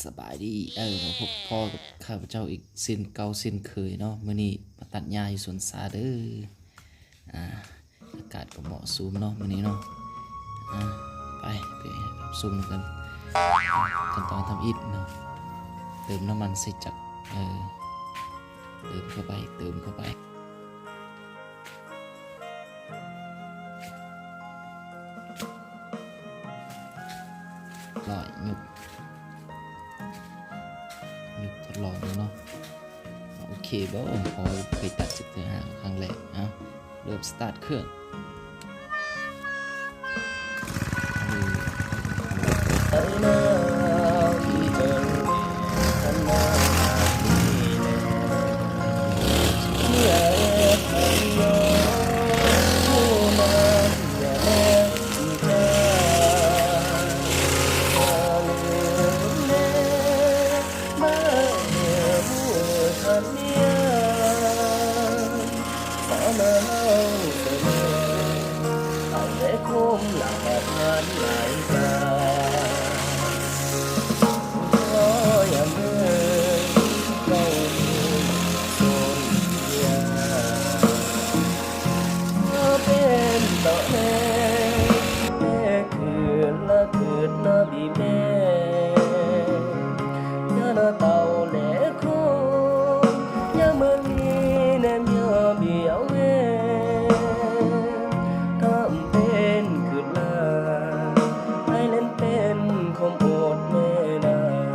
สบายดีมาพบพ่อกับข้าพเจ้าอีกเส้นเก่าเส้นเคยเนาะมื้อนี้มาตัดหญ้าอยู่สวนสาเด้ออ่าอากาศก็เหมาะสมเนาะมื้อนี้เนาะอ่าไปรับชมกันขั้นตอนทำอิฐเนาะเติมน้ำมันใส่จักรเติมเข้าไปลอยทดลองดูเนาะโอเคบ่พอเคยตัดสิบเดือนครั้งแรกเริ่มสตาร์ทเครื่องคุ้มหลักงานหลายกาก็อย่าเมื่อเราโซนยาเป็นต่อแม่คืนละคืนนะบีแม่ยานาเต่าแหลกโคยาเมื่อ